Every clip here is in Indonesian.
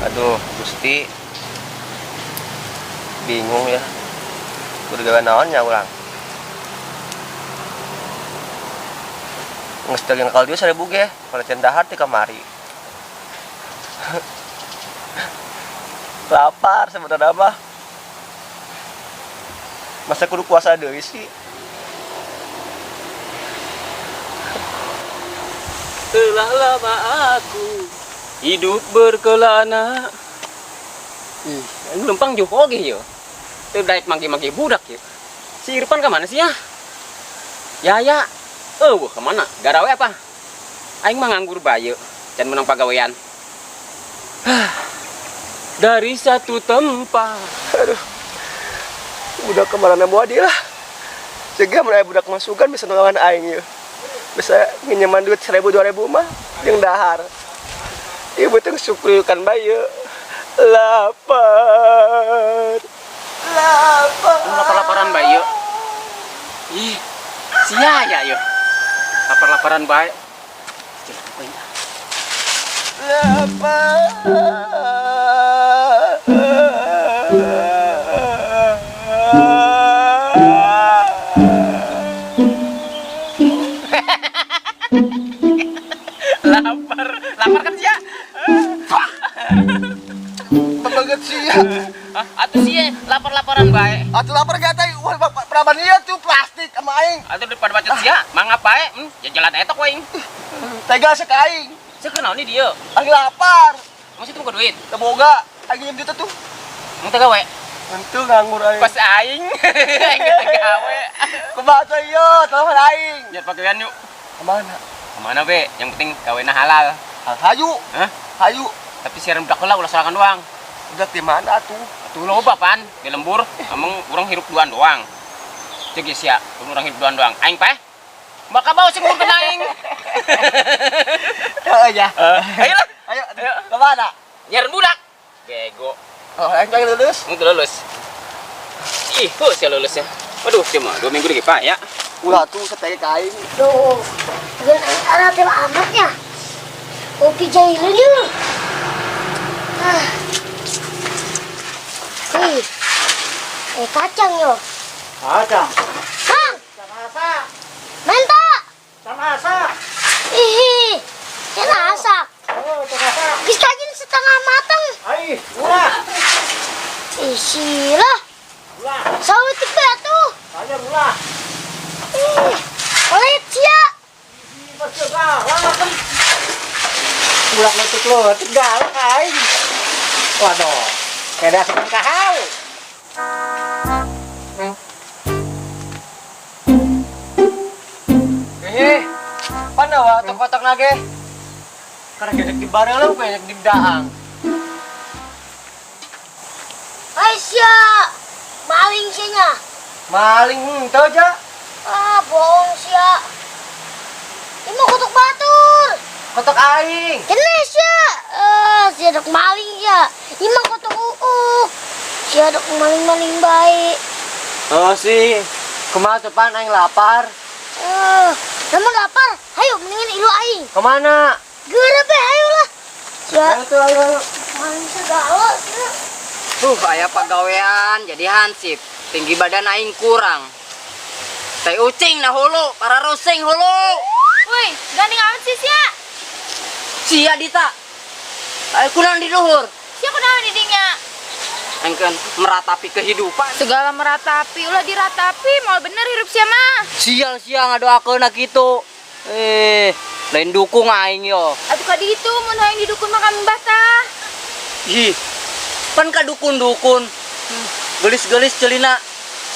Aduh, Gusti. Bingung ya. Kudu gawe naonnya urang. Ngestelin kalau dia 1000 ge, pada cendahar ti kamari. Lapar sebenarnya mah. Masa kudu puasa deui sih? Telah lama aku hidup berkelana. Lempang juga oke yo. Terdaik maki-maki budak ya. Si Irfan kemana sih ya? Ya. Kemana? Garawe apa? Aing mah nganggur baye dan menang pagawean. Dari satu tempat. Aduh. Budak kemana mau dia lah. Jaga mulai budak masukan bisa nolongan aing ya. Bisa nginjeman duit 1000-2000 mah yang dahar. Ibu tuh syukrikan bayi. Lapar. Lapar-laparan bayi. Ih, sia ya yo. Lapar-laparan bayi. Lapar kan sia? Banget sih ya. Atuh sia lapar-laparan bae. Atuh lapar gak teh. Wah, peraban ieu tuh plastik sama aing. Atuh daripada bacot sia, mangap bae. Jalan eta ku aing. Tega sek aing. Saya kenal nih dia. Aing lapar. Masih tunggu duit. Teu boga. Aing njem ditu tuh. Mau gawe? Entu nganggur aing. Pas aing. Aing teu gawe. Kumaha teh ieu? Telepon aing. Lihat pakaian yuk. Kemana? Kemana be? Yang penting kawinna halal. Hayu. Hah? Hayu. Tapi siaran budak heula ulah sorangan doang. Udah di mana tuh? Atuh loba pan di lembur. Emang urang hirup duaan doang. Ceuk geus ya, urang hirup duaan doang. Aing peh. Maka bawa sing urang aing. Heeh ya. Ayo lah. Ayo. Kemana? Nyaran budak. Bego. Oh, aing pengen lulus. Untuk lulus. Ih, kok sia lulus ya. Waduh, cuma 2 minggu lagi Pak ya. Ulah tuh setege kain. Tuh, dengan anak anak amatnya. Kopi jahilin yuk. Kacang yo. Kacang. Bang, Sama menta. Sama. Ih, masak. Oh, terasa. Bisa kajin setengah matang. Ai, ulah. Sila. Ulah. Sawit tipe tuh. Saya ulah. Pelit sia. Masuk galak kan. Ulah letuk lo, galak aing. Waduh. Kayak sepen kahau. Panawa kotak nage. Karena gedek di bareng lo kayak di daang. Aisyah, maling sianya. Maling teu aja. Bohong sia. Ini mau kotak batur. Kotak aing. Jenis ya. Si ada maling ya. Ini mah kotak si ada maling-maling baik. Oh sih. Kumaha teu pan aing lapar. Namun lapar. Ayo mendingan ilu aing. Kemana? Geura be ayo lah. Ya, Ayo tuh ayo. maling segala sia. Aya pagawean jadi hansip. Tinggi badan aing kurang. Teh ucing nah hulu, para rosing hulu. Woi, gandeng amat sih sia. Sia dita. Aing kunaon di luhur. Sia kunaon di dinya? Aing kan meratapi kehidupan. Segala meratapi, ulah diratapi, mau bener hirup sia mah. Siang-siang ngadoakeun kitu. Lain dukung aing yo. Atuh ka ditu mun hayang didukun mah kami batah. Ih. Pan ka dukun-dukun. Gelis-gelis celina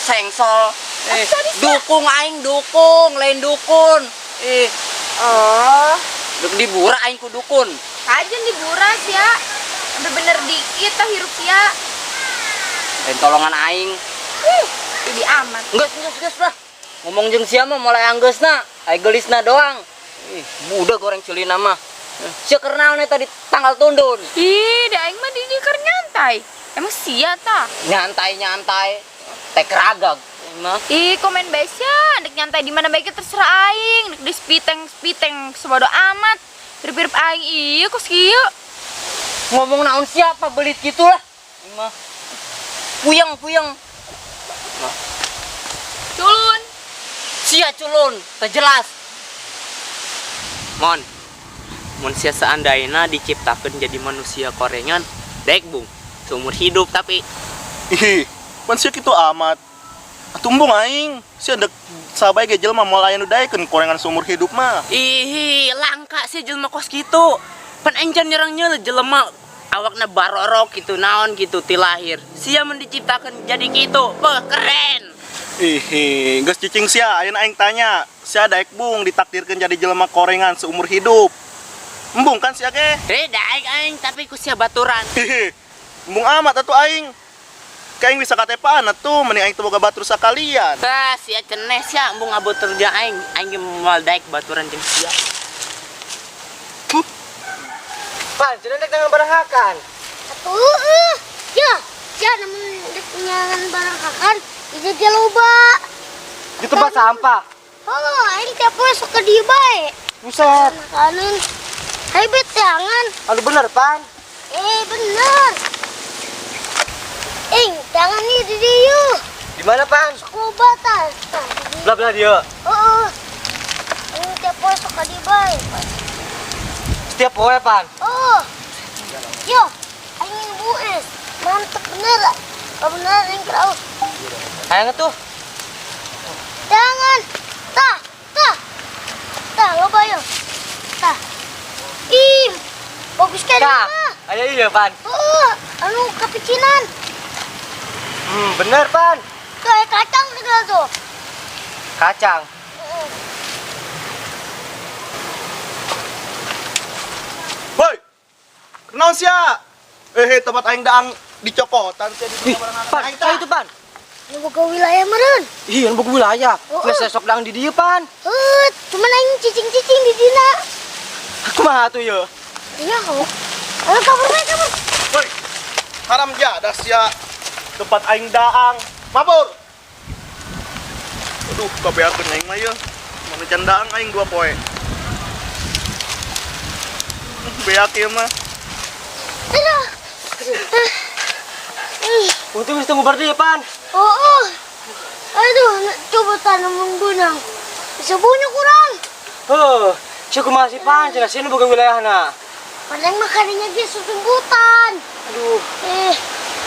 sengsol. Dukung aing dukung, lain dukun. Oh, Duk dibura aing ku dukun. ajen diburas ya. Bener-bener dikit tah hirup sia. Lain tolongan aing. Jadi amat. Geus lah. Ngomong jeung sia mah mulai anggeusna, ai gelisna doang. Budak goreng celina mah. Sia keur naon eta di tanggal tundun. Ih, da aing mah di keur nyantai. Emang sia tah? Nyantai. Teh keragag. Mah. Ih, komen bae sia, nek nyantai di mana bae terserah aing. Nek di spiteng sebodo amat. Hirup-hirup aing ieu kos kieu. Ngomong naon siapa belit gitulah. Mah. Puyeng. Culun. Sia culun, teu jelas. Mon sia seandainya diciptakan jadi manusia korengan, daek bung, seumur hidup tapi. Ih, pan sia kitu amat. Atumbung aing, sia dek sabae ge jelema moal aya nu daekeun korengan seumur hidup mah. Ih, langka sih jelema kos gitu. Pan encan nyerangnya jelema awakna barorok gitu naon gitu ti lahir. Sia mun diciptakan jadi gitu. Beuh, keren. Ih, geus cicing sia, ayeuna aing tanya, sia daek bung ditakdirkeun jadi jelema korengan seumur hidup. Embung kan sia ge? Daek aing tapi ku sia baturan. Hehe. Embung amat atuh aing. Kaing bisa katepaan atuh mending aing teu boga batur sakalian. Tah, sia ceneh sia embung abotur jeung aing. Aing ge moal daek baturan jeung sia. Pan, sudah dek dengan barahakan. Ya namun nyangan barang kakan, itu dia loba. Di tempat sampah. Oh, ini tiap poe suka dia bae. Buset. Makanan. Hai bet jangan. Aduh bener, Pan. Bener. Jangan nih di dia. Di mana, Pan? Loba tas. Belah dia. Oh. Ini tiap poe suka dia bae. Setiap poe, Pan. Oh. Yo, ingin bues. Mantep bener. Oh bener yang kerau. Ayo tuh. Jangan. Tah. Loba yo. Tah. Bagus kan Kak, mah. ayo iya, Pan. Oh, anu kepicinan. Bener, Pan. Kayak kacang segala tuh. Kacang. Woi. Kenaon sia? Tempat aing daang dicopotan sia di barahakan. Pan, Aing ayo tuh, Pan. Ini boga wilayah meren. Iya, nu boga wilayah. Oh. Geus sesok dang di dieu, Pan. Cuman aing cicing-cicing di dina. Kumaha tuh ye? Iya, oh. Ayo kabur. Woi. Haram jadah sia. Tempat aing daang. Mabur. Aduh, kabeakeun aing mah ye. Mana can daang aing 2 poe. Beak ieu mah. Aduh. Untung geus teu ngubar dieu, Pan. Oh. Aduh, coba tanaman benang. Bisa bunyi kurang. Sia kumaha sih, Pan? Cenah sia nu boga wilayahna. Padahal makanannya dia sumputan. Aduh.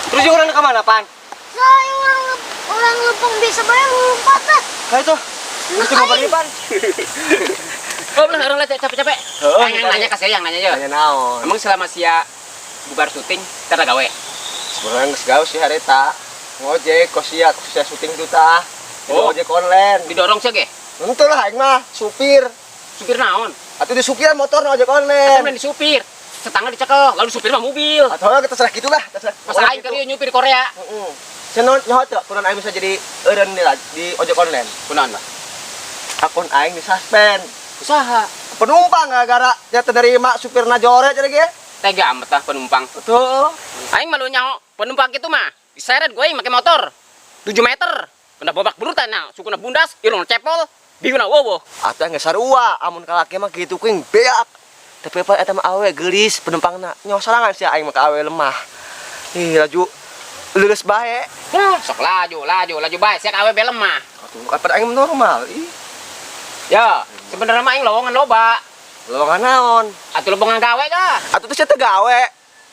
Terus yang orang ke mana, Pan? Saya orang lempeng biasa banget lompat lah. Ayo tuh. Geus teu ngubar dieu, Pan. Oh, belah orang lihat capek-capek. Yang nanya ke saya yang nanya aja. Nanya naon? Emang selama sia bubar syuting, kita ada gawe. Sebenarnya geus gawe sih harita. Ngojek kos sia syuting tuh tah. Oh. Ojek online. Didorong sih ge. Henteu lah aing mah supir. Supir naon? Atuh di supir motor na ojek Kan online. di supir. Setangga dicekel, lalu supir mah mobil. Atuh kita terserah gitulah, terserah. Masa aing kali nyupir Korea. Heeh. Cenah nyaho teu kurang aing bisa jadi eureun di ojek online. Kunaon, Pak? Akun aing disuspend. Usaha. Penumpang gara-gara nya teu nerima supirna jore cenah ge. Tega amat lah penumpang. Betul. Aing malu nyaho penumpang gitu mah. Diseret gue pakai motor 7 meter. Kena babak berutan nah, sukuna bundas, irung cepol, binguna wowo. Atuh geus sarua, amun kalaki mah kitu kuing beak. Tapi apa eta mah awe geulis penumpangna. Nyaho sorangan sia aing mah ka awe lemah. Ih, laju leuleus bae. Sok laju bae, siak awe be lemah. Atuh kapan aing normal. Ih, Ya, sebenarnya mah aing lowongan loba. lowongan naon? Atuh lowongan gawe dah. Atuh teh sia teu gawe.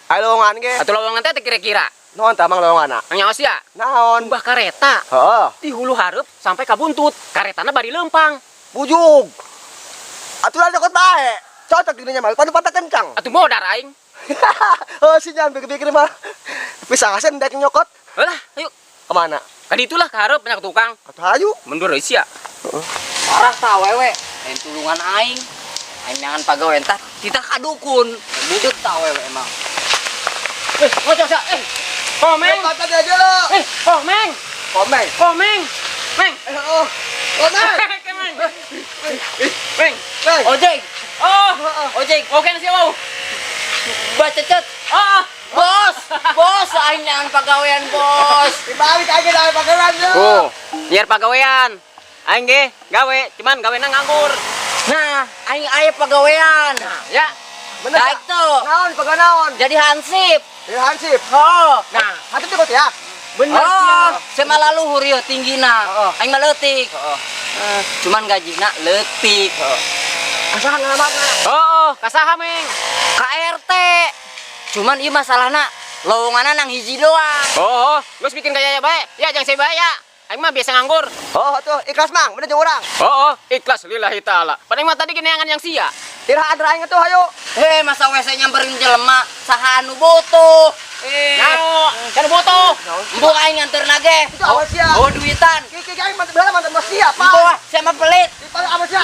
Aya lowongan ge. Atuh lowongan teh kira-kira. Naon tah mang lowonganna? Nyaho sia? Naon? Ubah kareta. Heeh, Di hulu hareup sampai ka buntut. Karetana bari lempang. bujug. Atuh lah dekot bae. Cocok dirinya mah, padu patah kencang. Atuh modar aing. Oh, si jangan pikir-pikir mah. Pisah sen dek nyokot. Alah, ayo. Kemana? Ka ditulah ka hareup banyak tukang. Atuh hayu. Mundur deui sia. Parah tah wewe. Lain tulungan aing. Aing nyangan pagawean tah kita kadukun. Budut tah wewe emang. Ngocok sia. Komeng. Kata dia aja lo. Komeng. Komeng. Komeng. Meng. Oh. Komeng. Komeng. Meng. Meng. Ojek. Oh, ojek. Oke sih, wow. Bacecet. Oh, Bos, aing nyangan pagawean, Bos. Dibalik aja dari panggilan lo. oh, biar pagawean. Aing ge gawe, cuman gawe nganggur. Nah, aing aya pagawean. Ya, Bener, Daik Sia. tuh. Naon, paga naon. Jadi hansip. Ya hansip. Oh. Nah, hati tuh ya. Bener Oh, sia. saya malah luhur ya tinggina. Heeh. Aing mah leutik. Cuman gajina leutik. Asahan ngalamatna. Oh, kasaha meng. KRT. Cuman ieu masalahna lowonganna nang hiji doang. Oh, geus bikin gaya bae. Ya jangan saya baya. Aing mah biasa nganggur. Oh, tuh ikhlas mang, bener jeung urang. Oh, ikhlas lillahi taala. Padahal mah tadi geneangan yang sia. Iraha adra aing tuh hayo. Masa WC nyamperin jelema saha anu butuh. Nyaho, can boto. Embung aing nganter nage. Itu awas sia. Oh duitan. Kiki aing mantep bala mantep sia, Embung Pak. saya mah pelit. Di awas sia.